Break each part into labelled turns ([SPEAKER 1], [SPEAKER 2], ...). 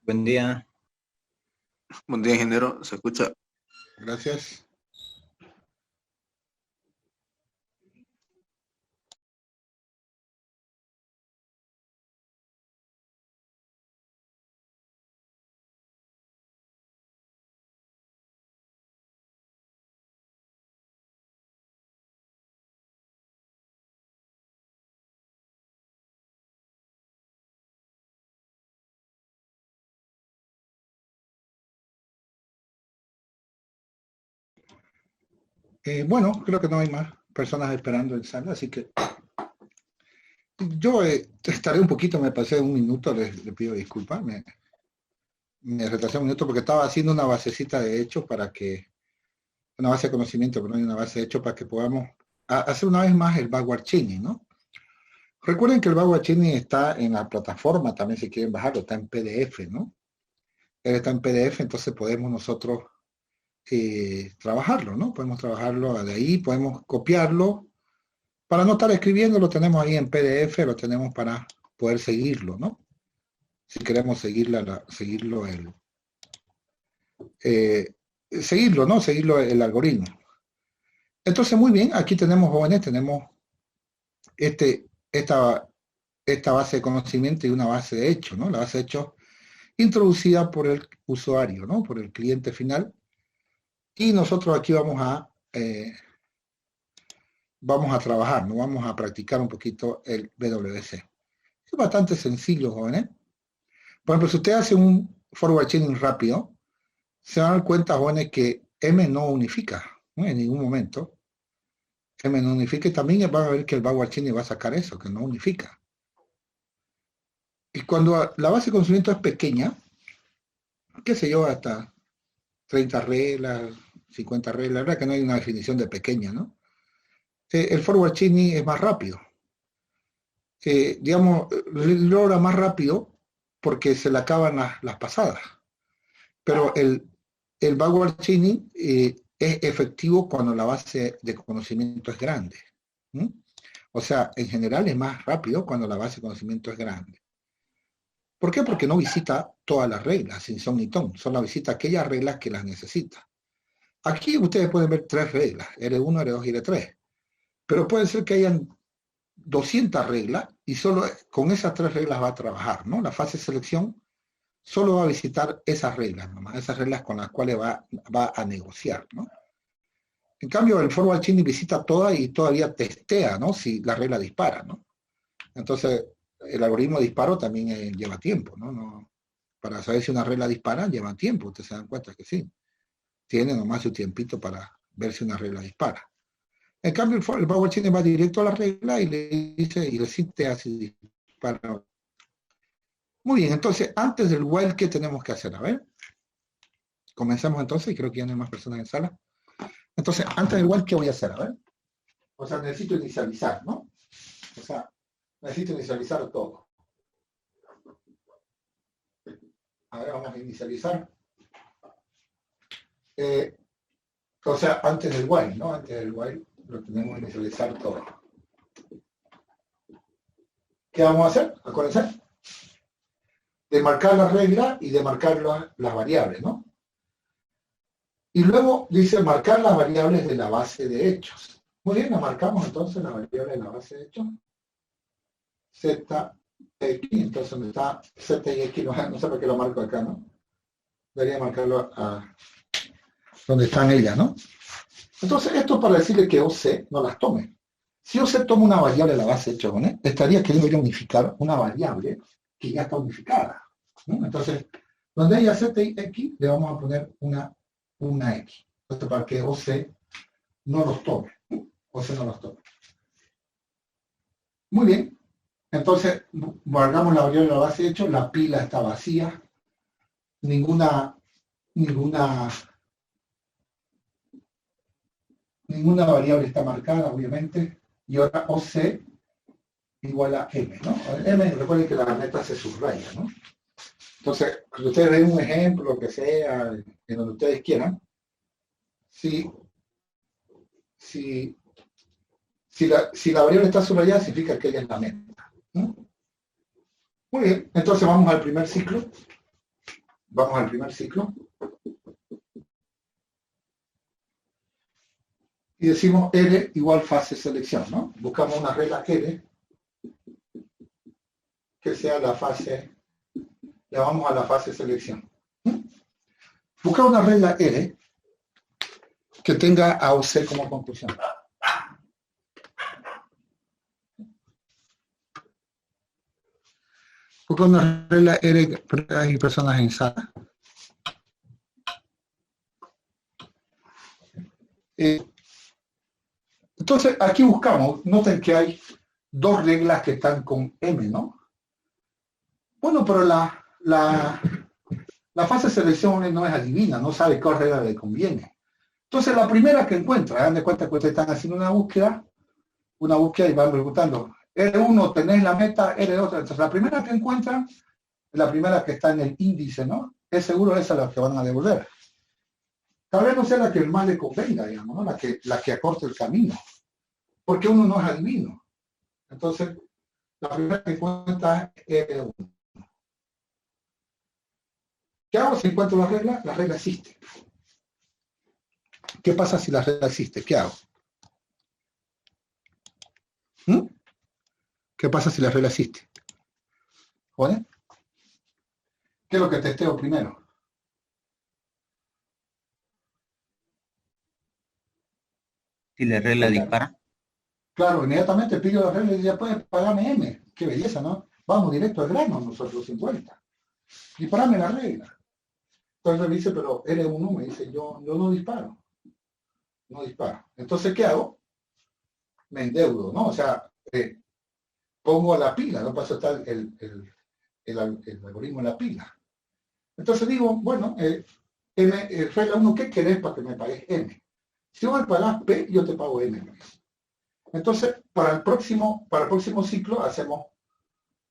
[SPEAKER 1] Buen día.
[SPEAKER 2] Buen día, ingeniero. ¿Se escucha?
[SPEAKER 3] Gracias. Bueno, creo que no hay más personas esperando en sala, así que yo estaré un poquito, me pasé un minuto, le pido disculpas, me retrasé un minuto porque estaba haciendo una basecita de hechos una base de conocimiento, pero no hay una base de hechos para que podamos hacer una vez más el backward chaining, ¿no? Recuerden que el backward chaining está en la plataforma, también si quieren bajarlo, está en PDF, ¿no? Él está en PDF, entonces podemos nosotros trabajarlo, ¿no? Podemos trabajarlo de ahí, podemos copiarlo. Para no estar escribiendo, lo tenemos ahí en PDF, lo tenemos para poder seguirlo, ¿no? Si queremos seguirlo, ¿no? Seguirlo el algoritmo. Entonces, muy bien, aquí tenemos, jóvenes, tenemos esta base de conocimiento y una base de hechos, ¿no? La base de hechos introducida por el usuario, ¿no? Por el cliente final. Y nosotros aquí vamos a trabajar, ¿no? Vamos a practicar un poquito el BWC. Es bastante sencillo, jóvenes. Por ejemplo, si usted hace un forward chaining rápido, se van a dar cuenta, jóvenes, que M no unifica, ¿no? En ningún momento. M no unifica y también van a ver que el backward chaining va a sacar eso, que no unifica. Y cuando la base de conocimiento es pequeña, qué sé yo, hasta 30 reglas, 50 reglas, la verdad que no hay una definición de pequeña, ¿no? El forward chaining es más rápido. Digamos, logra más rápido porque se le acaban las pasadas. Pero el backward chaining es efectivo cuando la base de conocimiento es grande. O sea, en general es más rápido cuando la base de conocimiento es grande. ¿Por qué? Porque no visita todas las reglas, sin son ni ton, solo visita aquellas reglas que las necesita. Aquí ustedes pueden ver 3 reglas, R1, R2 y R3. Pero puede ser que hayan 200 reglas y solo con esas 3 reglas va a trabajar, ¿no? La fase de selección solo va a visitar esas reglas, nomás, esas reglas con las cuales va a negociar, ¿no? En cambio, el forward chaining visita todas y todavía testea, ¿no? Si la regla dispara, ¿no? Entonces, el algoritmo de disparo también lleva tiempo, ¿no? Para saber si una regla dispara, lleva tiempo, ustedes se dan cuenta que sí. Tiene nomás su tiempito para ver si una regla dispara. En cambio, el backward chaining va directo a la regla y le dice, y le citea si dispara. Muy bien, entonces, antes del while, ¿qué tenemos que hacer? A ver. Comencemos entonces, creo que ya no hay más personas en sala. Entonces, antes del while, ¿qué voy a hacer? A ver. O sea, necesito inicializar, ¿no? O sea, necesito inicializar todo. A ver, vamos a inicializar. O sea, antes del while, ¿no? Antes del while lo tenemos que inicializar todo. ¿Qué vamos a hacer? Acuérdense. De marcar la regla y de marcar las variables, ¿no? Y luego dice marcar las variables de la base de hechos. Muy bien, la marcamos entonces la variable de la base de hechos. Z, X, entonces donde está Z y X, no sé por qué lo marco acá, ¿no? Debería marcarlo donde están ellas, ¿no? Entonces, esto es para decirle que OC no las tome. Si OC toma una variable de la base de hechos, ¿no? Estaría queriendo unificar una variable que ya está unificada, ¿no? Entonces, donde haya Z y X, le vamos a poner una X. Esto para que OC no los tome. OC no los tome. Muy bien. Entonces, guardamos la variable de la base de hechos, la pila está vacía, ninguna variable está marcada, obviamente, y ahora OC igual a M, ¿no? M, recuerden que la meta se subraya, ¿no? Entonces, si ustedes ven un ejemplo, lo que sea, en donde ustedes quieran, si la variable está subrayada, significa que ella es la meta, ¿no? Muy bien, entonces vamos al primer ciclo. Vamos al primer ciclo. Y decimos R igual fase selección, ¿no? Buscamos una regla R que sea la fase, llamamos a la fase selección. Busca una regla R que tenga A o C como conclusión. Busca una regla R, hay personas en sala. Entonces, aquí buscamos, noten que hay dos reglas que están con M, ¿no? Bueno, pero la fase de selección no es adivina, no sabe cuál regla le conviene. Entonces, la primera que encuentra, hagan de cuenta que ustedes están haciendo una búsqueda y van preguntando, R1 tenés la meta, R2, entonces la primera que encuentran, la primera que está en el índice, ¿no? Es seguro esa la que van a devolver. Tal vez no sea la que más le convenga, digamos, ¿no? La que acorte el camino. Porque uno no es adivino. Entonces, la primera que encuentra es R1. ¿Qué hago si encuentro la regla? La regla existe. ¿Qué pasa si la regla existe? ¿Qué hago? ¿Qué pasa si la regla existe? ¿Joder? ¿Qué es lo que testeo primero?
[SPEAKER 1] Si la regla dispara.
[SPEAKER 3] Claro, inmediatamente pido la regla y ya puedes pagarme M. Qué belleza, ¿no? Vamos directo al grano nosotros 50. Disparame la regla. Entonces me dice, pero R1 me dice, yo no disparo. No disparo. Entonces, ¿qué hago? Me endeudo, ¿no? O sea, pongo la pila, no pasa estar el algoritmo en la pila. Entonces digo, bueno, regla 1, ¿qué querés para que me pagues M? Si vos me pagás P, yo te pago M. Entonces, para el próximo ciclo hacemos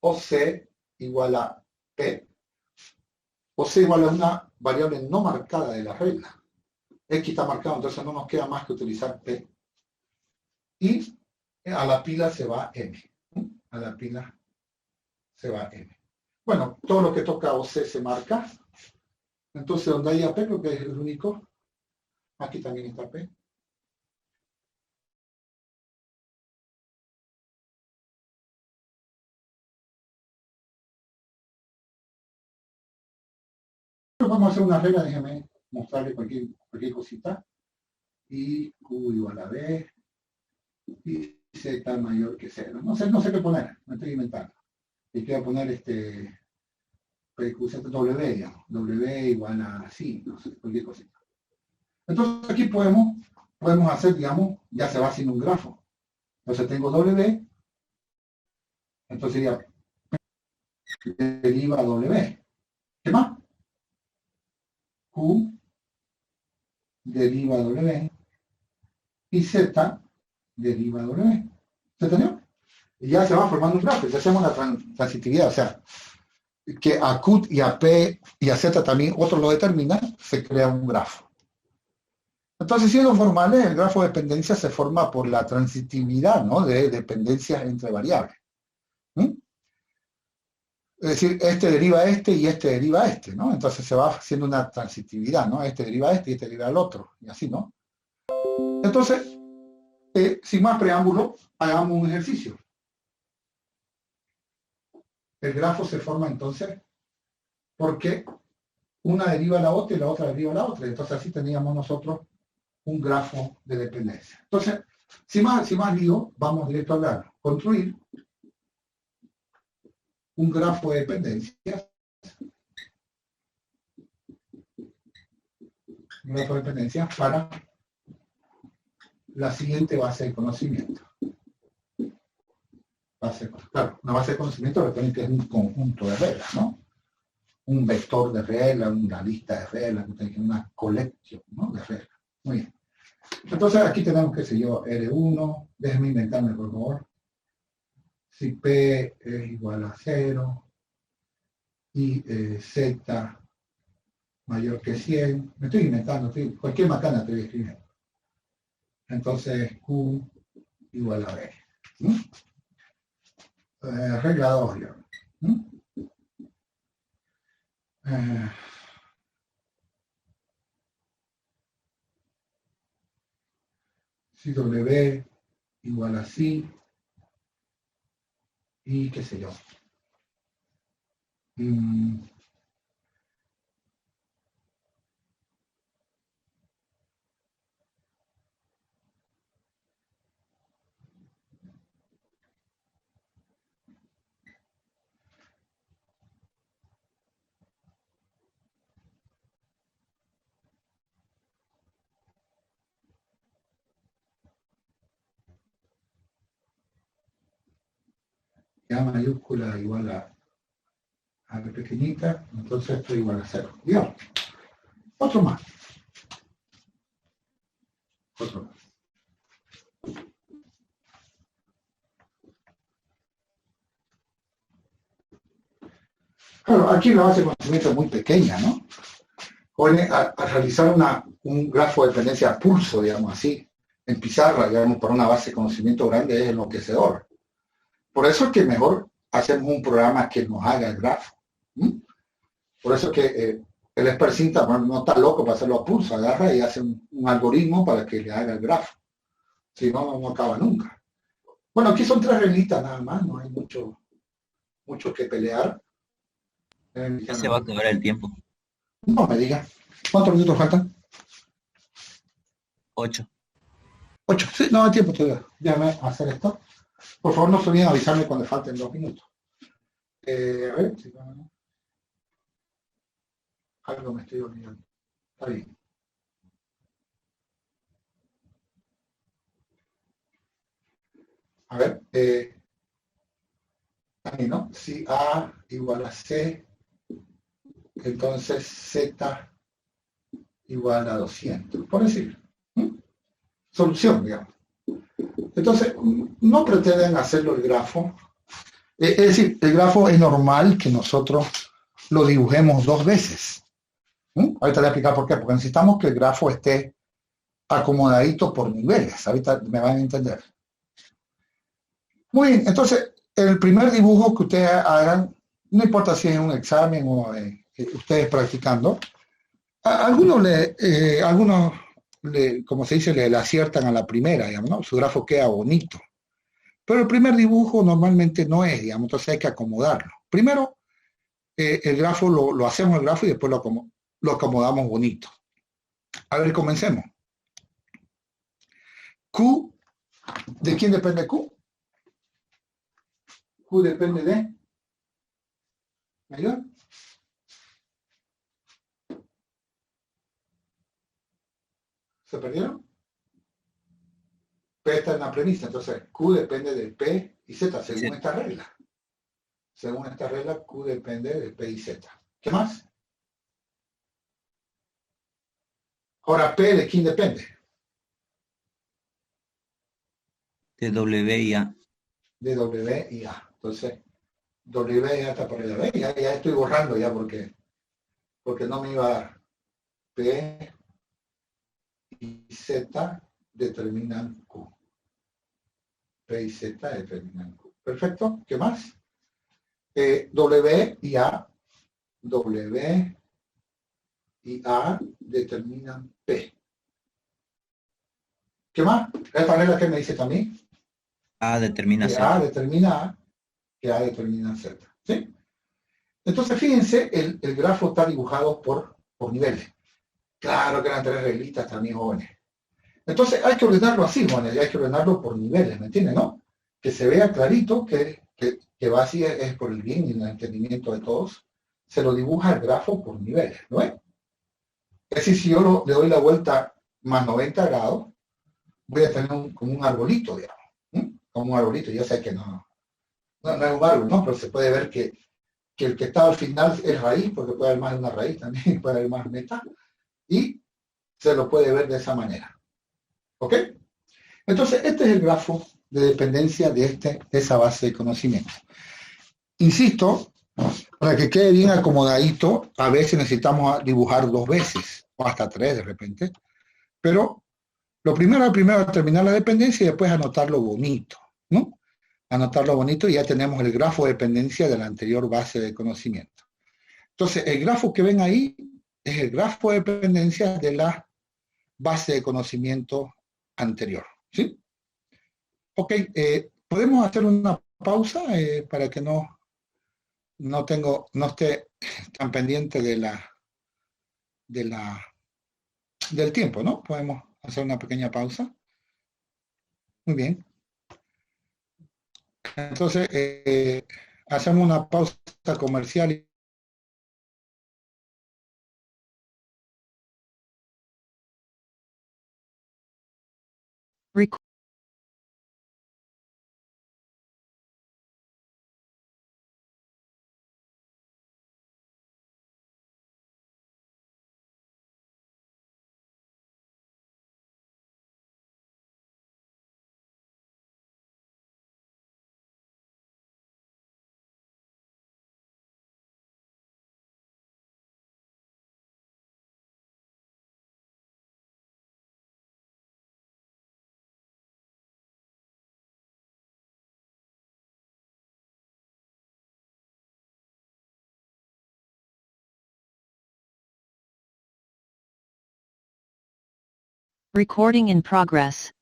[SPEAKER 3] OC igual a P, OC igual a una variable no marcada de la regla. X está marcado, entonces no nos queda más que utilizar P. Y a la pila se va M. A la pila se va M. Bueno, todo lo que toca OC se marca. Entonces, donde haya P, creo que es el único. Aquí también está P. Vamos a hacer una regla, déjeme mostrarle cualquier cosita. Y Q igual a B. Y Z mayor que 0. No sé qué poner, me estoy inventando. Y quiero poner W, digamos. W igual a sí, no sé, cualquier cosita. Entonces aquí podemos hacer, digamos, ya se va haciendo un grafo. Entonces tengo W, entonces sería deriva W. ¿Qué más? Q deriva W y Z deriva W. ¿Se entendió? Y ya se va formando un grafo. Ya hacemos la transitividad, o sea, que a Q y a P y a Z también otro lo determina, se crea un grafo. Entonces, siendo formales, el grafo de dependencia se forma por la transitividad, ¿no? De dependencias entre variables. Es decir, este deriva a este y este deriva a este, ¿no? Entonces se va haciendo una transitividad, ¿no? Este deriva a este y este deriva al otro, y así, ¿no? Entonces, sin más preámbulo, hagamos un ejercicio. El grafo se forma entonces porque una deriva a la otra y la otra deriva a la otra. Entonces así teníamos nosotros un grafo de dependencia. Entonces, sin más lío, vamos directo a hablar. Construir un grafo de dependencias. Un grafo de dependencias para la siguiente base de conocimiento. Claro, una base de conocimiento recuerden que es un conjunto de reglas, ¿no? Un vector de reglas, una lista de reglas, una colección, ¿no? De reglas. Muy bien. Entonces aquí tenemos, qué sé yo, R1, déjenme inventarme por favor. Si P es igual a 0 y Z mayor que 100, me estoy inventando, cualquier macana estoy escribiendo. Entonces Q igual a B. Regla 2, Si W igual a sí, y qué sé yo. A mayúscula igual a B pequeñita, entonces esto igual a 0. Digamos. Otro más. Otro más. Claro, aquí la base de conocimiento es muy pequeña, ¿no? A realizar un grafo de dependencia a pulso, digamos así, en pizarra, digamos, para una base de conocimiento grande es enloquecedor. Por eso es que mejor hacemos un programa que nos haga el grafo. Por eso es que el expertista no está loco para hacerlo a pulso, agarra y hace un algoritmo para que le haga el grafo. Si no, no acaba nunca. Bueno, aquí son 3 reglitas nada más, no hay mucho que pelear.
[SPEAKER 1] Ya se va a acabar el tiempo.
[SPEAKER 3] No me diga. ¿Cuántos minutos faltan?
[SPEAKER 1] 8.
[SPEAKER 3] 8. Sí, no hay tiempo todavía. Déjame hacer esto. Por favor, no se olviden avisarme cuando falten 2 minutos. A ver, si no, algo me estoy olvidando. Está bien. A ver, ahí, ¿no? Si A igual a C, entonces Z igual a 200, por decir. Solución, digamos. Entonces, no pretenden hacerlo el grafo. Es decir, el grafo es normal que nosotros lo dibujemos 2 veces. Ahorita le voy a explicar por qué. Porque necesitamos que el grafo esté acomodadito por niveles. Ahorita me van a entender. Muy bien, entonces, el primer dibujo que ustedes hagan, no importa si es un examen o ustedes practicando, algunos como se dice, le aciertan a la primera, digamos, ¿no? Su grafo queda bonito. Pero el primer dibujo normalmente no es, digamos, entonces hay que acomodarlo. Primero, el grafo lo hacemos el grafo y después lo acomodamos bonito. A ver, comencemos. Q, ¿de quién depende Q? Q depende de mayor. ¿Se perdieron? P está en la premisa, entonces Q depende de P y Z, según esta regla. Según esta regla, Q depende de P y Z. ¿Qué más? Ahora, P, ¿de quién depende?
[SPEAKER 1] De W y A.
[SPEAKER 3] De W y A. Entonces, W y A está por el B. Ya estoy borrando ya porque no me iba a dar. P y Z determinan Q. P y Z determinan Q. Perfecto. ¿Qué más? W y A. W y A determinan P. ¿Qué más? Esta regla que me dice también.
[SPEAKER 1] A determina
[SPEAKER 3] Que
[SPEAKER 1] Z.
[SPEAKER 3] A determina A, que A determina Z. ¿Sí? Entonces, fíjense, el grafo está dibujado por niveles. Claro que eran 3 reglitas también, jóvenes. Entonces, hay que ordenarlo así, jóvenes, hay que ordenarlo por niveles, ¿me entienden, no? Que se vea clarito que va así, es por el bien y el entendimiento de todos. Se lo dibuja el grafo por niveles, ¿no es? Es decir, si yo le doy la vuelta más 90 grados, voy a tener como un arbolito, digamos. Como un arbolito, yo sé que no es un árbol, ¿no? Pero se puede ver que el que está al final es raíz, porque puede haber más de una raíz también, puede haber más meta, y se lo puede ver de esa manera. ¿Ok? Entonces, este es el grafo de dependencia de esa base de conocimiento. Insisto, para que quede bien acomodadito, a veces necesitamos dibujar 2 veces, o hasta 3 de repente, pero lo primero es terminar la dependencia y después anotarlo bonito, ¿no? Anotarlo bonito y ya tenemos el grafo de dependencia de la anterior base de conocimiento. Entonces, el grafo que ven ahí es el grafo de dependencia de la base de conocimiento anterior. ¿Sí? Ok, podemos hacer una pausa para que no esté tan pendiente de la, del tiempo, ¿no? Podemos hacer una pequeña pausa. Muy bien. Entonces, hacemos una pausa comercial.
[SPEAKER 4] Recording in progress.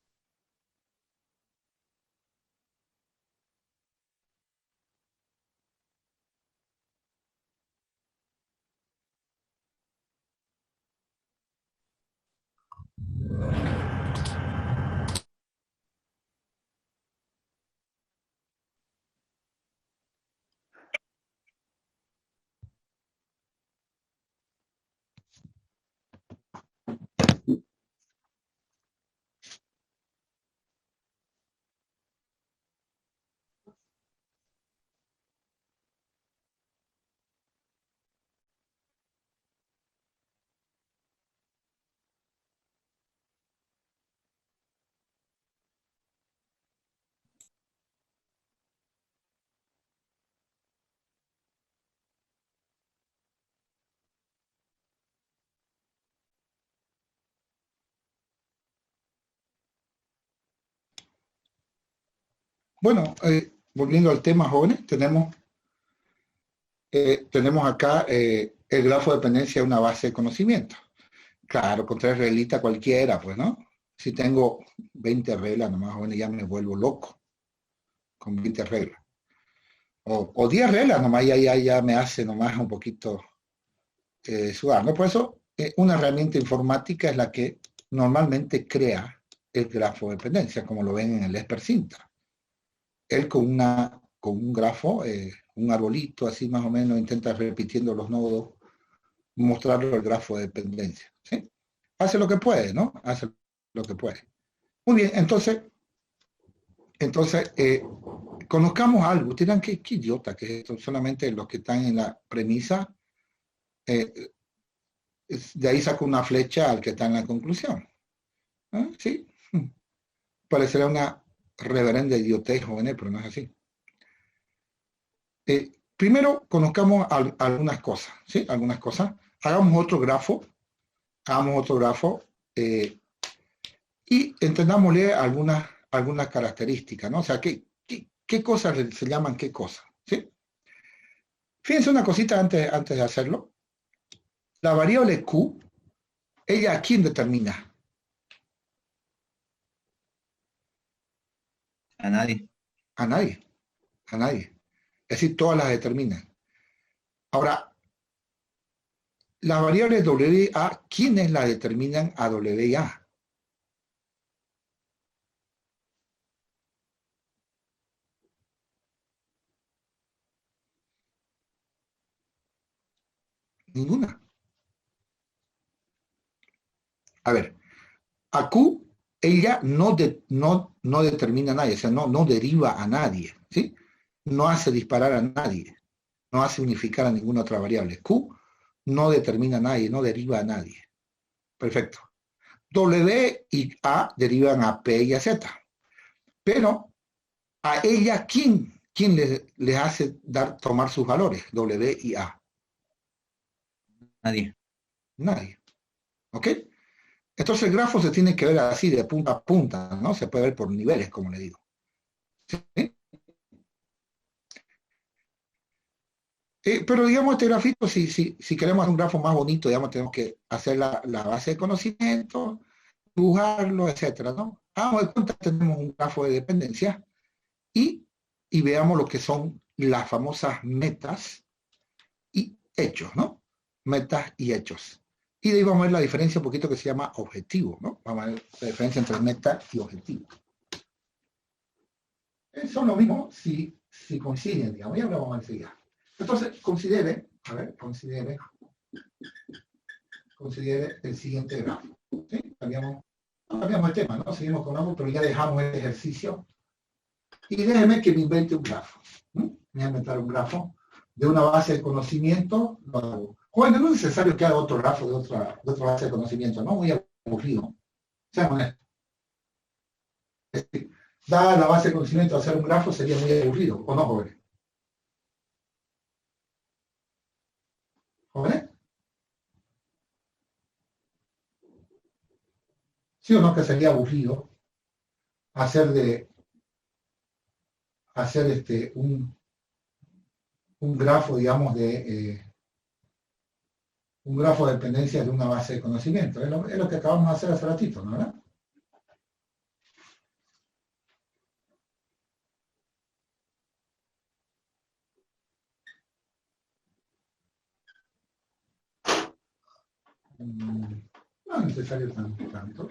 [SPEAKER 3] Bueno, volviendo al tema, jóvenes, tenemos acá el grafo de dependencia de una base de conocimiento. Claro, con 3 reglitas cualquiera, pues, ¿no? Si tengo 20 reglas, nomás, jóvenes, ya me vuelvo loco con 20 reglas. O 10 reglas, nomás, ya me hace nomás un poquito sudar, ¿no? Por eso, una herramienta informática es la que normalmente crea el grafo de dependencia, como lo ven en el Esper Sintra. Él con un grafo, un arbolito así más o menos, intenta repitiendo los nodos, mostrarlo el grafo de dependencia. ¿Sí? Hace lo que puede, ¿no? Hace lo que puede. Muy bien, entonces conozcamos algo. Dirán, ¿qué idiota que es esto? Solamente los que están en la premisa, de ahí saco una flecha al que está en la conclusión. ¿Ah? Sí, parecerá una reverenda idiotez, jóvenes, pero no es así. Primero, conozcamos algunas cosas, ¿sí? Algunas cosas. Hagamos otro grafo y entendámosle algunas características, ¿no? O sea, ¿qué cosas se llaman qué cosas? ¿Sí? Fíjense una cosita antes de hacerlo. La variable Q, ¿ella a quién determina?
[SPEAKER 1] A nadie.
[SPEAKER 3] A nadie, a nadie. Es decir, todas las determinan. Ahora, las variables WA, ¿quiénes las determinan a WA? Ninguna. A ver, a Q, ella no determina a nadie, o sea, no deriva a nadie, ¿sí? No hace disparar a nadie, no hace unificar a ninguna otra variable. Q no determina a nadie, no deriva a nadie. Perfecto. W y A derivan a P y a Z. Pero a ella, ¿quién les hace tomar sus valores? W y A.
[SPEAKER 1] Nadie.
[SPEAKER 3] Nadie. ¿Ok? Entonces el grafo se tiene que ver así, de punta a punta, ¿no? Se puede ver por niveles, como le digo. ¿Sí? Pero digamos, este grafito, si queremos un grafo más bonito, digamos, tenemos que hacer la base de conocimiento, dibujarlo, etcétera, ¿no? Hagamos de cuenta, tenemos un grafo de dependencia y veamos lo que son las famosas metas y hechos, ¿no? Metas y hechos. Y de ahí vamos a ver la diferencia un poquito que se llama objetivo, ¿no? Vamos a ver la diferencia entre meta y objetivo. Son lo mismo si coinciden, digamos, ya hablamos enseguida. Entonces, considere el siguiente grafo. ¿Sí? Cambiamos el tema, ¿no? Seguimos con algo, pero ya dejamos el ejercicio. Y déjeme que me invente un grafo. ¿Mm? Me voy a inventar un grafo de una base de conocimiento. Lo hago. Bueno, no es necesario que haga otro grafo de otra base de conocimiento, ¿no? Muy aburrido. Seamos honestos. Dada la base de conocimiento, hacer un grafo sería muy aburrido, ¿o no, jóvenes? ¿Jóvenes? ¿Sí o no que sería aburrido hacer un grafo, digamos, un grafo de dependencia de una base de conocimiento? Es lo que acabamos de hacer hace ratito, ¿no? ¿Verdad? No es necesario tanto.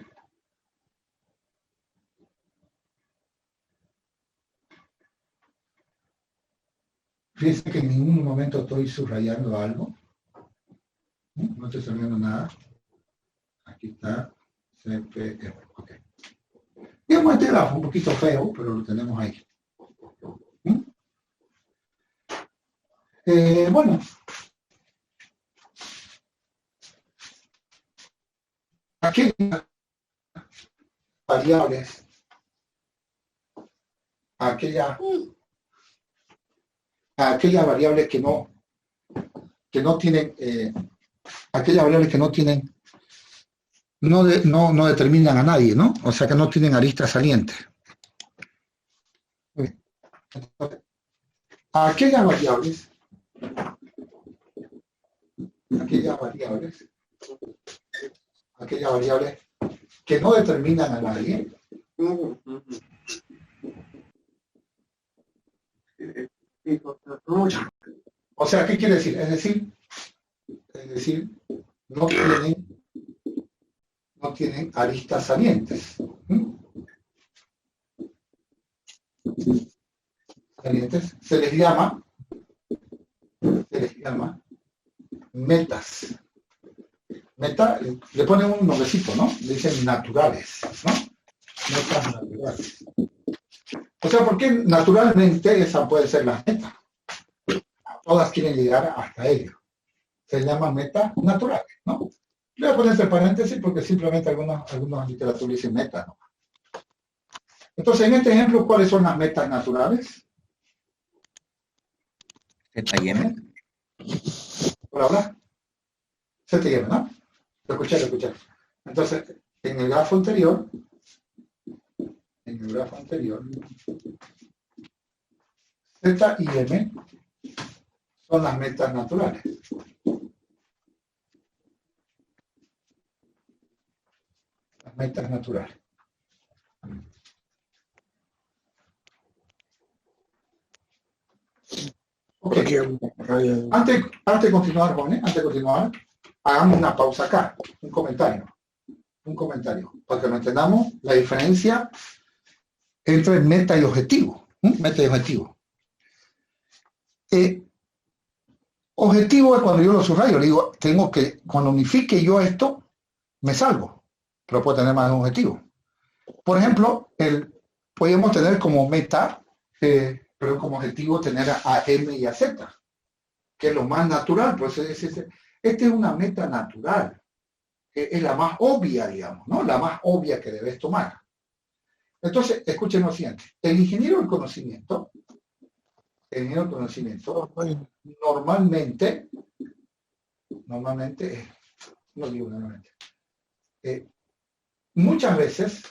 [SPEAKER 3] Fíjense que en ningún momento estoy subrayando algo. No estoy subrayando nada. Aquí está. CPR. Ok. Digamos este grafo un poquito feo, pero lo tenemos ahí. Bueno. Aquellas variables, aquellas variables que no tienen, aquellas variables que no tienen, no determinan a nadie, ¿no? O sea que no tienen aristas salientes. Aquellas variables que no determinan a nadie, o sea, ¿qué quiere decir? Es decir, no tienen aristas salientes. Se les llama metas. Meta, le ponen un nombrecito, ¿no? Le dicen naturales, ¿no? Metas naturales. O sea, porque naturalmente esa puede ser la meta. Todas quieren llegar hasta ello. Se llaman metas naturales, ¿no? Le voy a poner entre paréntesis porque simplemente algunos literaturas dicen meta, ¿no? Entonces, en este ejemplo, ¿cuáles son las metas naturales?
[SPEAKER 1] Z y M.
[SPEAKER 3] ¿Por hablar? Z y M, ¿no? Lo escuché. Entonces, en el grafo anterior, Z y M son las metas naturales. Las metas naturales. Okay. Antes de continuar, jóvenes, hagamos una pausa acá, un comentario, para que no entendamos la diferencia entre meta y objetivo. Meta y objetivo. Objetivo es cuando yo lo subrayo, le digo, cuando unifique yo esto, me salvo, pero puedo tener más de un objetivo. Por ejemplo, podemos tener como meta, pero como objetivo tener a M y a Z, que es lo más natural, pues esta es una meta natural, es la más obvia, digamos, ¿no? La más obvia que debes tomar. Entonces, escuchen lo siguiente, el ingeniero del conocimiento, normalmente, muchas veces,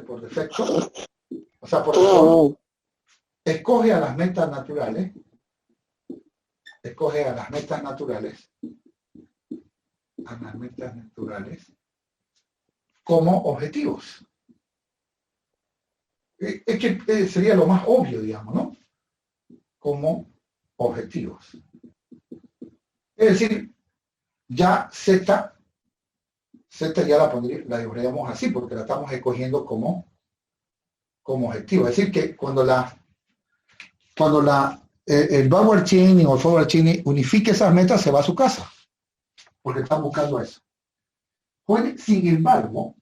[SPEAKER 3] por defecto, o sea, por default, escoge a las metas naturales escoge a las metas naturales, como objetivos. Es que sería lo más obvio, digamos, ¿no? Como objetivos. Es decir, ya Z ya la dibujaríamos así, porque la estamos escogiendo como objetivo. Es decir, que cuando el backward chaining o el forward chaining unifique esas metas, se va a su casa, porque están buscando eso. Sin embargo,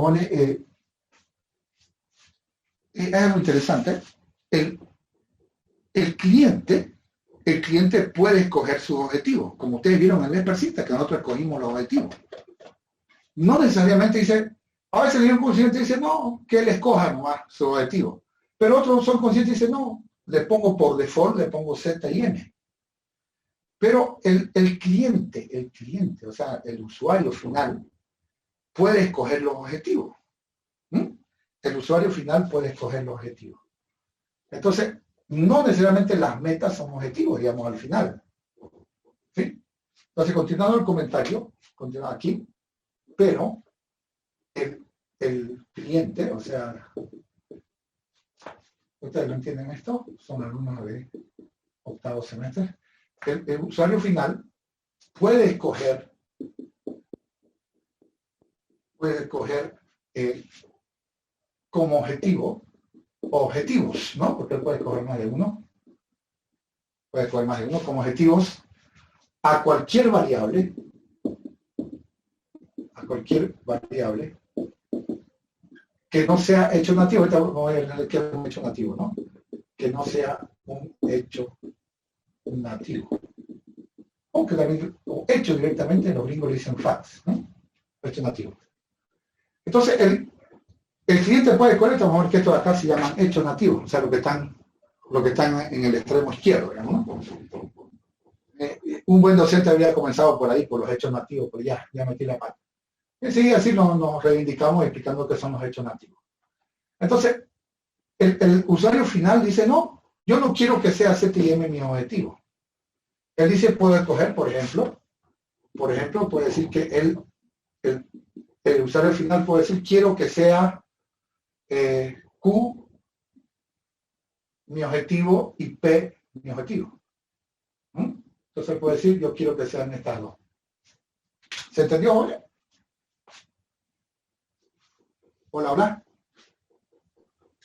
[SPEAKER 3] pone, es algo interesante. El cliente puede escoger sus objetivos, como ustedes vieron en el persista, que nosotros escogimos los objetivos. No necesariamente dice, a veces el consciente dice, no, que él escoja nomás su objetivo. Pero otros son conscientes y dicen, no, le pongo por default, le pongo Z y M. Pero el cliente, o sea, el usuario final, puede escoger los objetivos. El usuario final puede escoger los objetivos. Entonces, no necesariamente las metas son objetivos, digamos, al final. ¿Sí? Entonces, continuando el comentario, continúa aquí, pero el cliente, o sea, ¿ustedes lo entienden esto? Son alumnos de octavo semestre. El usuario final puede escoger como objetivo, objetivos, ¿no? Porque él puede escoger más de uno. Puede escoger más de uno como objetivos a cualquier variable que no sea hecho nativo. Ahorita vamos a ver qué es un hecho nativo, ¿no? Que no sea un hecho nativo. Aunque también hecho directamente, los gringos le dicen facts, ¿no? Hecho nativo. Entonces, el cliente puede escoger, vamos a ver que estos de acá se llaman hechos nativos, o sea, lo que están en el extremo izquierdo, digamos, ¿no? Un buen docente habría comenzado por ahí, por los hechos nativos, pero ya metí la pata. Y sí, así nos reivindicamos explicando qué son los hechos nativos. Entonces, el usuario final dice, no, yo no quiero que sea Z y M mi objetivo. Él dice, puedo escoger, por ejemplo, puede decir que el usuario final puede decir, quiero que sea Q mi objetivo y P mi objetivo. Entonces puede decir, yo quiero que sean estas dos. ¿Se entendió, Jorge? Hola, hola.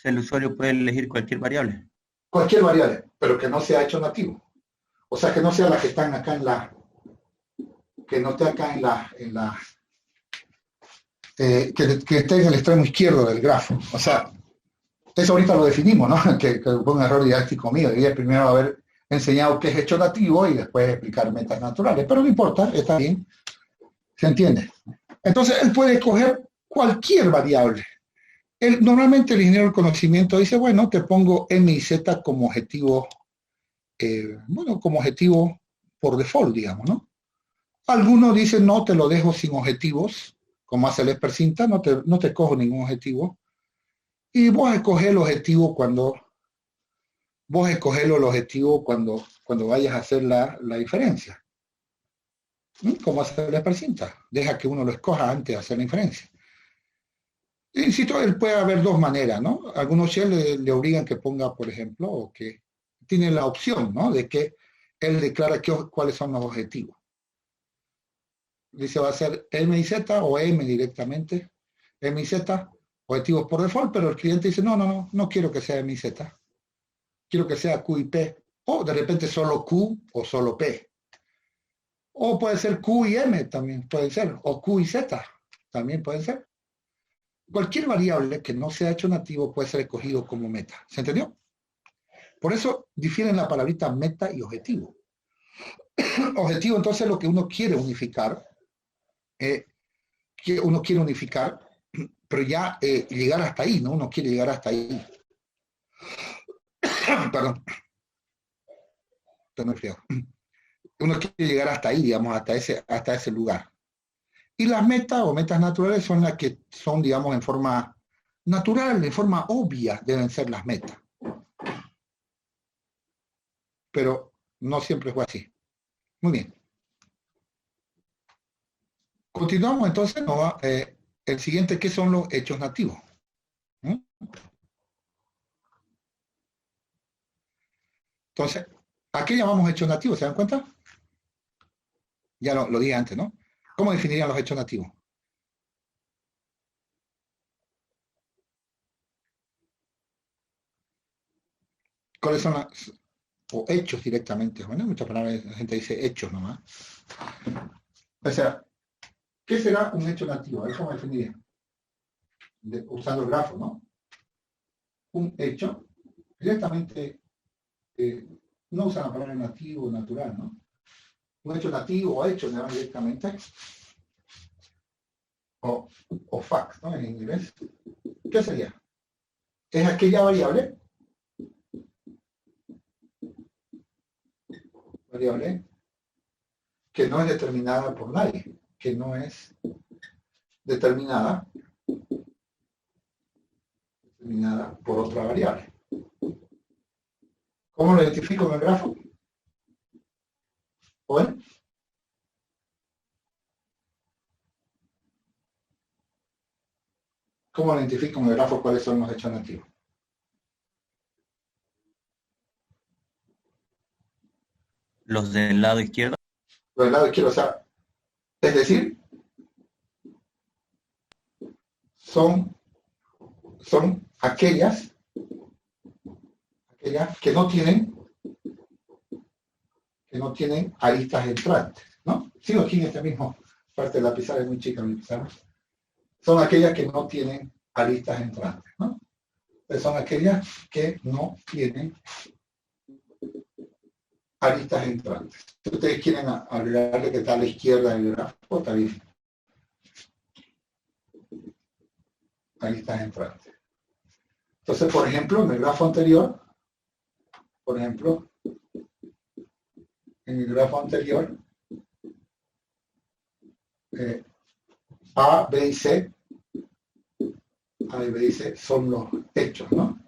[SPEAKER 1] El usuario puede elegir cualquier variable.
[SPEAKER 3] Cualquier variable, pero que no sea hecho nativo. O sea, que no sea la que están acá que no esté acá que esté en el extremo izquierdo del grafo. O sea, eso ahorita lo definimos, ¿no? Que fue un error didáctico mío. Debía primero haber enseñado qué es hecho nativo y después explicar metas naturales. Pero no importa, está bien. ¿Se entiende? Entonces, él puede escoger cualquier variable. Normalmente el ingeniero del conocimiento dice, bueno, te pongo M y Z como objetivo, como objetivo por default, digamos, ¿no? Algunos dicen, no, te lo dejo sin objetivos, como hace el Espercinta, no te cojo ningún objetivo. Y vos escogés el objetivo cuando vayas a hacer la diferencia. Como hace el Espercinta. Deja que uno lo escoja antes de hacer la diferencia. Insisto, él puede haber dos maneras, ¿no? Algunos shells le obligan que ponga, por ejemplo, o que tiene la opción, ¿no? De que él declara cuáles son los objetivos. Dice, va a ser M y Z o M directamente. M y Z, objetivos por default, pero el cliente dice, no quiero que sea M y Z. Quiero que sea Q y P. O de repente solo Q o solo P. O puede ser Q y M también, puede ser. O Q y Z también puede ser. Cualquier variable que no sea hecho nativo puede ser escogido como meta. ¿Se entendió? Por eso difieren la palabrita meta y objetivo. Objetivo, entonces, lo que uno quiere unificar, pero ya llegar hasta ahí, ¿no? Uno quiere llegar hasta ahí. Perdón. Estoy muy frío. Uno quiere llegar hasta ahí, digamos, hasta ese lugar. Y las metas o metas naturales son las que son, digamos, en forma natural, en forma obvia, deben ser las metas. pero no siempre fue así. Muy bien. Continuamos entonces, ¿no? El siguiente, ¿qué son los hechos nativos? ¿Mm? Entonces, ¿a qué llamamos hechos nativos? ¿Se dan cuenta? Ya lo dije antes, ¿no? ¿Cómo definirían los hechos nativos? ¿Cuáles son las... o hechos directamente? Bueno, muchas palabras, la gente dice hechos nomás. O sea, ¿qué será un hecho nativo? A ver cómo definiría. Usando el grafo, ¿no? Un hecho, directamente, no usan la palabra nativo o natural, ¿no? Un hecho nativo o hecho, ¿no? Directamente. O fact, ¿no? En inglés. ¿Qué sería? Es aquella variable que no es determinada por nadie, que no es determinada por otra variable. ¿Cómo lo identifico en el grafo? ¿Oye? ¿Cómo lo identifico en el grafo cuáles son los hechos nativos?
[SPEAKER 1] Los del lado izquierdo.
[SPEAKER 3] Los del lado izquierdo, o sea, es decir, son aquellas que no tienen aristas entrantes, ¿no? Sigo aquí en esta misma parte de la pizarra, es muy chica mi pizarra. Son aquellas que no tienen aristas entrantes, ¿no? Son aquellas que no tienen aristas entrantes. Si ustedes quieren agregarle que está a la izquierda del grafo, está bien. Aristas entrantes. Entonces, por ejemplo, en el grafo anterior, A, B y C son los hechos, ¿no?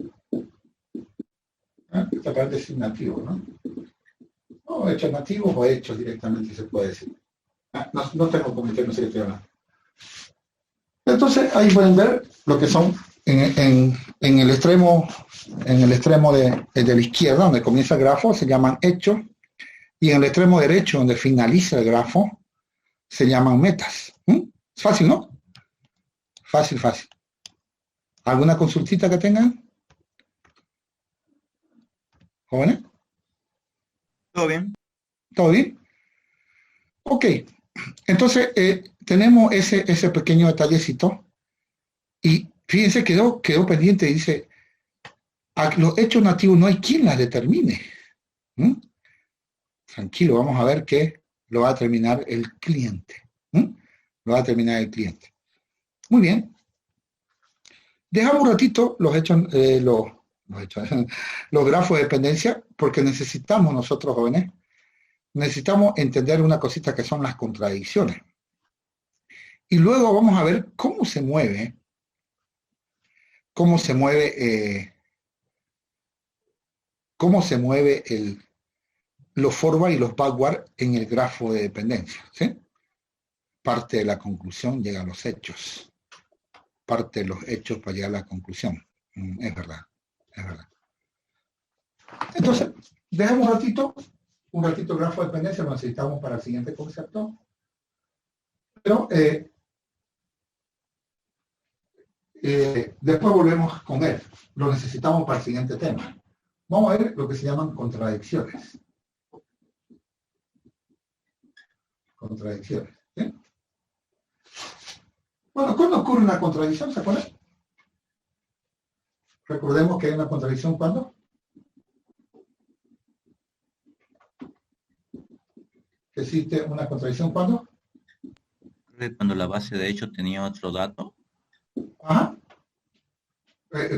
[SPEAKER 3] Esta parte es nativo, ¿no? O hechos nativos o hechos directamente se puede decir. No tengo comentario, no sé qué estoy hablando. Entonces, ahí pueden ver lo que son en el extremo de la izquierda, donde comienza el grafo, se llaman hechos, y en el extremo derecho, donde finaliza el grafo, se llaman metas. Es fácil, ¿no? Fácil. ¿Alguna consultita que tengan? ¿Jóvenes?
[SPEAKER 1] ¿Todo bien?
[SPEAKER 3] ¿Todo bien? Ok. Entonces, tenemos ese pequeño detallecito. Y fíjense, quedó pendiente, dice, a los hechos nativos no hay quien las determine. Tranquilo, vamos a ver que lo va a determinar el cliente. Lo va a determinar el cliente. Muy bien. Dejamos un ratito los grafos de dependencia, porque necesitamos nosotros, jóvenes, necesitamos entender una cosita que son las contradicciones. Y luego vamos a ver cómo se mueve los forward y los backward en el grafo de dependencia, ¿sí? Parte de la conclusión llega a los hechos. Parte de los hechos para llegar a la conclusión. Es verdad. Entonces, dejemos un ratito el grafo de dependencia, lo necesitamos para el siguiente concepto. Pero después volvemos con él. Lo necesitamos para el siguiente tema. Vamos a ver lo que se llaman contradicciones. Contradicciones. ¿Sí? Bueno, ¿cuándo ocurre una contradicción? ¿Se acuerdan? Recordemos que hay una contradicción ¿cuándo? ¿Existe una contradicción cuándo?
[SPEAKER 1] Cuando la base de hecho tenía otro dato.
[SPEAKER 3] Ajá.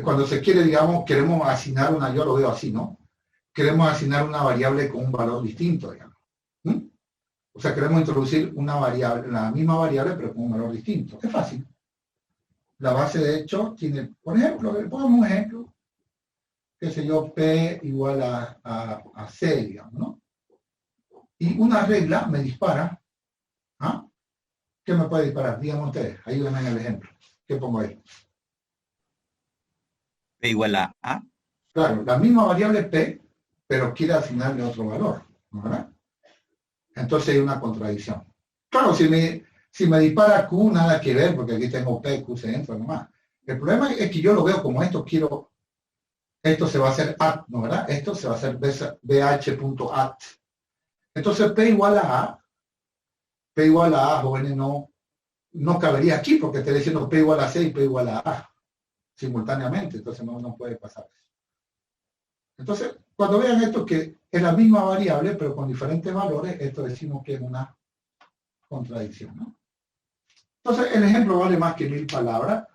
[SPEAKER 3] Cuando se quiere, digamos, queremos asignar una, yo lo veo así, ¿no? Queremos asignar una variable con un valor distinto, digamos. O sea, queremos introducir una variable, la misma variable, pero con un valor distinto. Es fácil. La base de hecho tiene, por ejemplo, pongamos un ejemplo. qué sé yo, P igual a C, digamos, ¿no? Y una regla me dispara, ¿ah? ¿Qué me puede disparar? Díganme ustedes, ayúdenme en el ejemplo. ¿Qué pongo ahí?
[SPEAKER 1] P igual a A.
[SPEAKER 3] Claro, la misma variable P, pero quiere asignarle otro valor, ¿verdad? Entonces hay una contradicción. Claro, si me dispara Q, nada que ver, porque aquí tengo P, Q se entra nomás. El problema es que yo lo veo como esto, esto se va a hacer at, ¿no, verdad? Esto se va a hacer bh.at. Entonces P igual a A, jóvenes, no cabería aquí, porque estoy diciendo P igual a C y P igual a A, simultáneamente, entonces no puede pasar eso. Entonces, cuando vean esto que es la misma variable, pero con diferentes valores, esto decimos que es una contradicción, ¿no? Entonces, el ejemplo vale más que 1000 palabras.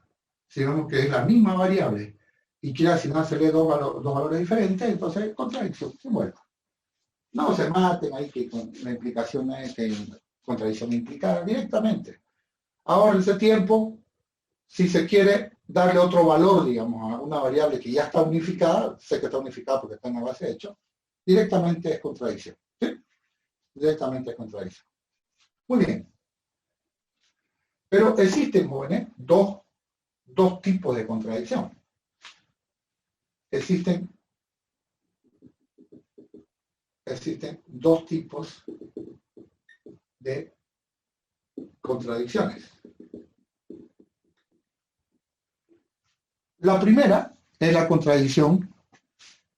[SPEAKER 3] Si vemos que es la misma variable y quiere asignársele dos valores diferentes, entonces contradicción, se vuelve. No se maten ahí que con la implicación es que contradicción implicada directamente. Ahora, en ese tiempo, si se quiere darle otro valor, digamos, a una variable que ya está unificada, sé que está unificada porque está en la base de hecho, directamente es contradicción. ¿Sí? Directamente es contradicción. Muy bien. Pero existen, jóvenes, dos tipos de contradicción. Existen dos tipos de contradicciones. La primera es la contradicción.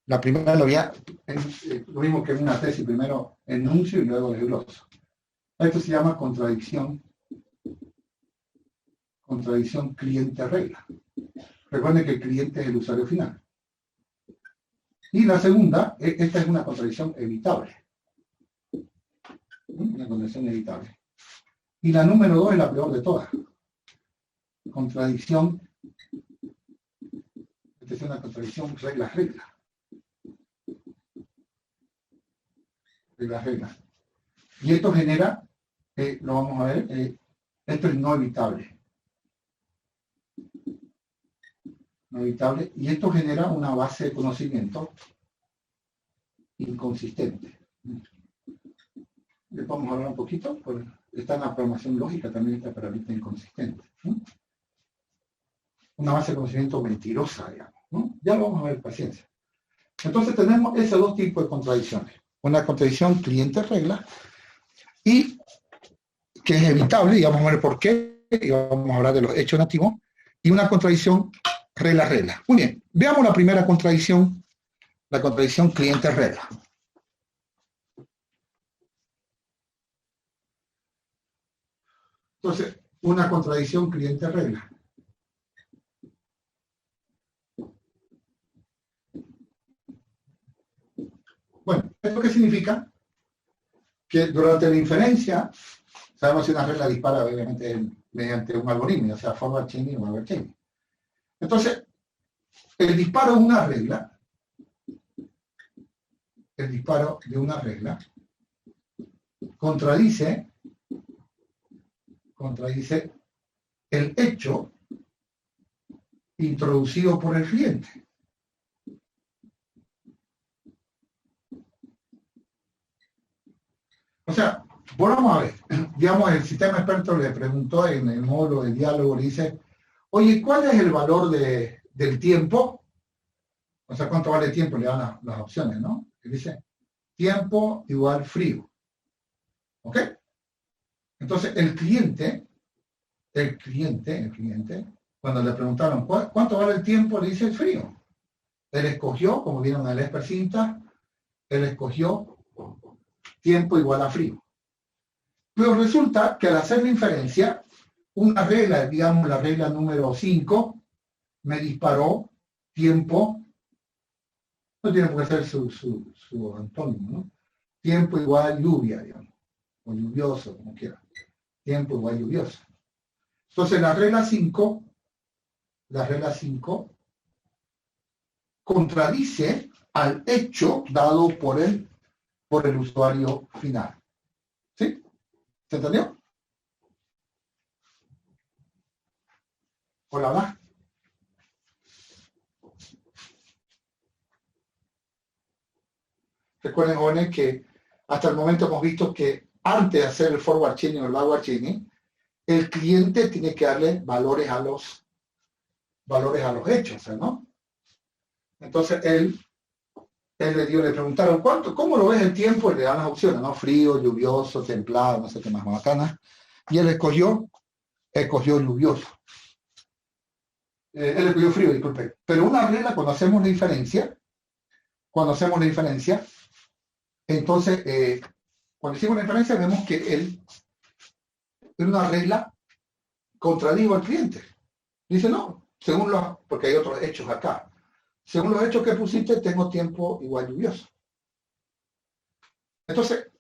[SPEAKER 3] La primera lo mismo que en una tesis, primero enuncio y luego desgloso. Esto se llama contradicción cliente-regla. Recuerden que el cliente es el usuario final. Y la segunda, esta es una contradicción evitable. Una contradicción evitable. Y la número 2 es la peor de todas. Contradicción, esta es una contradicción regla-regla. Regla-regla. Y esto genera, lo vamos a ver, esto es no evitable. No evitable. Y esto genera una base de conocimiento inconsistente. Le vamos a hablar un poquito, porque está en la programación lógica también esta palabra inconsistente. ¿No? Una base de conocimiento mentirosa, digamos. ¿No? Ya lo vamos a ver, paciencia. Entonces tenemos esos dos tipos de contradicciones. Una contradicción cliente-regla y que es evitable, y vamos a ver por qué, y vamos a hablar de los hechos nativos, y una contradicción regla-regla. Muy bien, veamos la primera contradicción, la contradicción cliente-regla. Entonces, una contradicción cliente-regla. Bueno, ¿esto qué significa? Que durante la inferencia, sabemos si una regla dispara obviamente mediante un algoritmo, o sea, forward chaining o backward chaining. Entonces, el disparo de una regla, contradice el hecho introducido por el cliente. O sea, volvamos a ver, digamos, el sistema experto le preguntó en el módulo de diálogo, le dice, oye, ¿cuál es el valor del tiempo? O sea, ¿cuánto vale el tiempo? Le dan las opciones, ¿no? Y dice, tiempo igual frío. ¿Ok? Entonces, el cliente, cuando le preguntaron, ¿cuánto vale el tiempo? Le dice el frío. Él escogió, como vieron en el Esper Cinta, él escogió tiempo igual a frío. Pero resulta que al hacer la inferencia, una regla, digamos la regla número 5, me disparó tiempo, no tiene por qué ser su antónimo, ¿no? Tiempo igual lluvia, digamos, o lluvioso, como quiera. Tiempo igual lluvioso. Entonces la regla 5 contradice al hecho dado por el usuario final. ¿Sí? ¿Se entendió? Hola, hola. Recuerden, jóvenes, que hasta el momento hemos visto que antes de hacer el forward chaining o el backward chaining, el cliente tiene que darle valores a los hechos, ¿no? Entonces le preguntaron, ¿cómo lo ves el tiempo? Y le dan las opciones, ¿no? Frío, lluvioso, templado, no sé qué más bacana. Y él escogió lluvioso. Él escogió frío, disculpe. Pero una regla, cuando hacemos la diferencia, entonces, cuando hicimos la diferencia, vemos que él, en una regla, contradijo al cliente. Dice, no, porque hay otros hechos acá. Según los hechos que pusiste, tengo tiempo igual lluvioso. Entonces,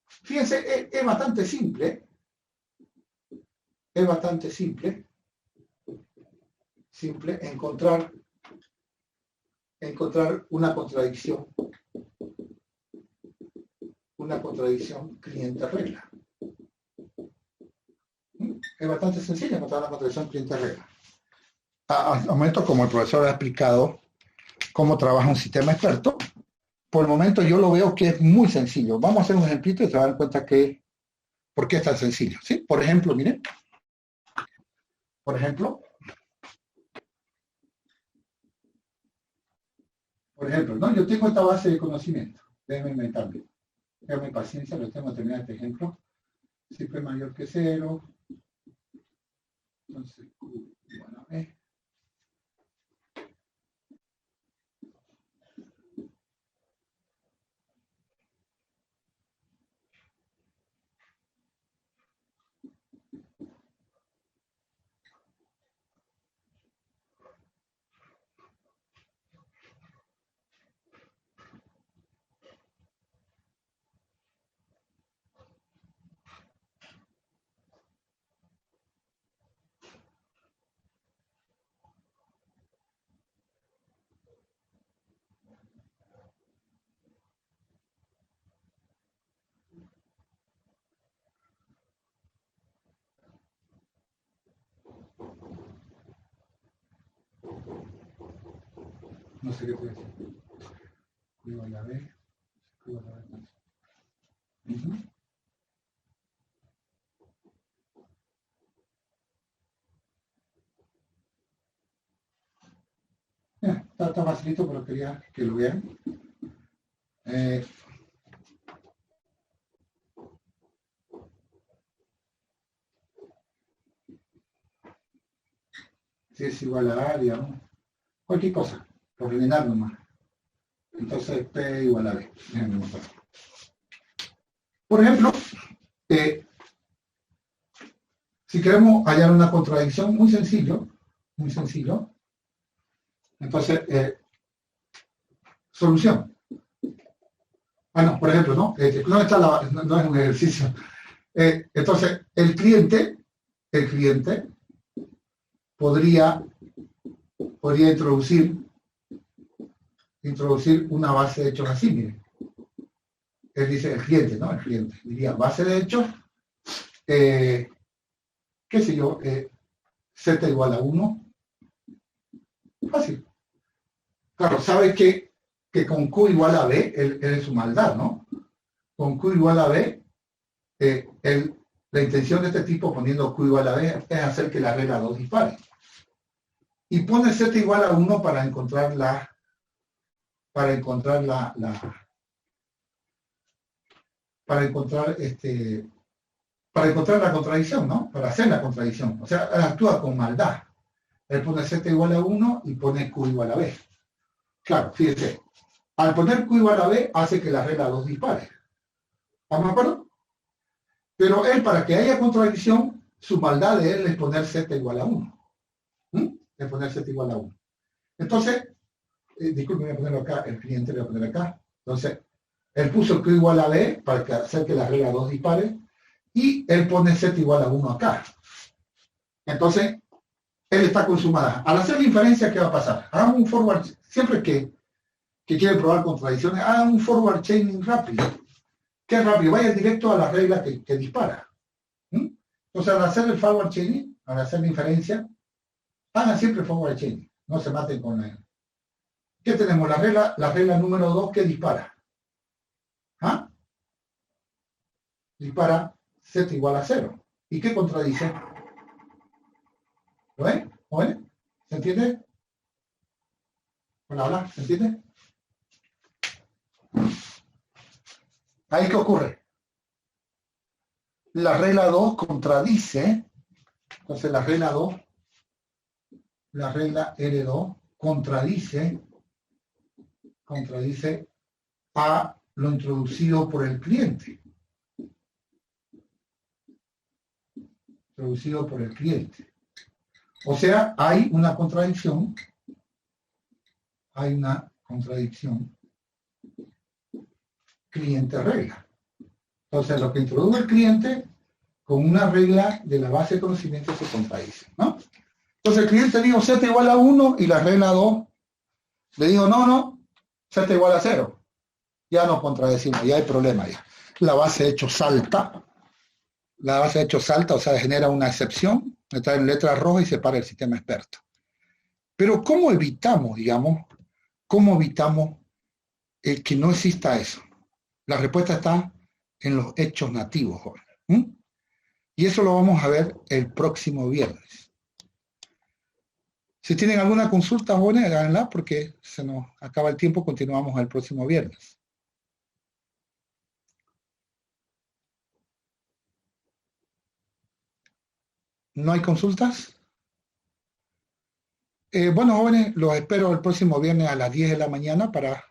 [SPEAKER 3] fíjense, es bastante simple. Es bastante simple encontrar una contradicción cliente-regla. Es bastante sencillo encontrar una contradicción cliente-regla. Al momento, como el profesor ha explicado cómo trabaja un sistema experto, por el momento yo lo veo que es muy sencillo. Vamos a hacer un ejemplito y se dan cuenta por qué es tan sencillo, ¿sí? Por ejemplo, miren. Por ejemplo, ¿no? Yo tengo esta base de conocimiento. Déjenme inventarme. Déjenme paciencia, lo tengo que terminar este ejemplo. Siempre mayor que 0. Entonces, Q igual a B. No sé qué puede decir. Q igual a B. Q igual a B. Está facilito, pero quería que lo vean. Si es igual a A, digamos, cualquier cosa, por eliminar nomás. Entonces, P igual a B. Por ejemplo, si queremos hallar una contradicción, muy sencillo. Entonces, solución. No, por ejemplo, ¿no? No es un ejercicio. Entonces, el cliente podría introducir una base de hechos así, miren. Él dice, el cliente diría base de hechos, qué sé yo, Z igual a 1. Fácil. Claro, sabe que con Q igual a B, él es su maldad, ¿no? Con Q igual a B, la intención de este tipo poniendo Q igual a B es hacer que la regla 2 dispare. Y pone Z igual a 1 para encontrar la contradicción, ¿no? Para hacer la contradicción. O sea, él actúa con maldad. Él pone Z igual a 1 y pone Q igual a B. Claro, fíjense. Al poner Q igual a B, hace que la regla 2 dispare. ¿Estamos de acuerdo? Pero él, para que haya contradicción, su maldad de él es poner Z igual a 1. Es poner Z igual a 1. Entonces, disculpen, voy a ponerlo acá, el cliente le voy a poner acá. Entonces, él puso Q igual a B para hacer que la regla 2 dispare, y él pone Z igual a 1 acá. Entonces, él está con su maldad. Al hacer la inferencia, ¿qué va a pasar? Hagamos un forward, siempre que quieren probar contradicciones, hagan un forward chaining rápido. ¿Qué es rápido? Vaya directo a la regla que dispara. Entonces, al hacer el forward chaining, al hacer la inferencia, hagan siempre forward chaining. No se maten con él. ¿Qué tenemos? La regla número 2 que dispara. ¿Ah? Dispara z igual a 0. ¿Y qué contradice? ¿Lo ven? ¿Lo ven? ¿Se entiende? Hola, hola, ¿se entiende? ¿Ahí qué ocurre? La regla 2 contradice, entonces la regla 2, la regla R2 contradice a lo introducido por el cliente. Introducido por el cliente. O sea, hay una contradicción. Hay una contradicción cliente-regla. Entonces, lo que introduce el cliente con una regla de la base de conocimiento se contradice, ¿no? Entonces, el cliente dijo z igual a 1 y la regla 2 le dijo, no, z igual a 0. Ya nos contradecimos, ya hay problema ya. La base de hecho salta. La base de hecho salta, o sea, genera una excepción, está en letras rojas y se para el sistema experto. Pero ¿cómo evitamos, digamos, que no exista eso? La respuesta está en los hechos nativos, jóvenes. Y eso lo vamos a ver el próximo viernes. Si tienen alguna consulta, jóvenes, háganla porque se nos acaba el tiempo, continuamos el próximo viernes. ¿No hay consultas? Bueno, jóvenes, los espero el próximo viernes a las 10 de la mañana para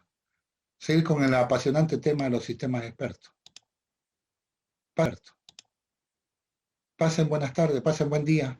[SPEAKER 3] seguir con el apasionante tema de los sistemas expertos. Pasen buenas tardes, pasen buen día.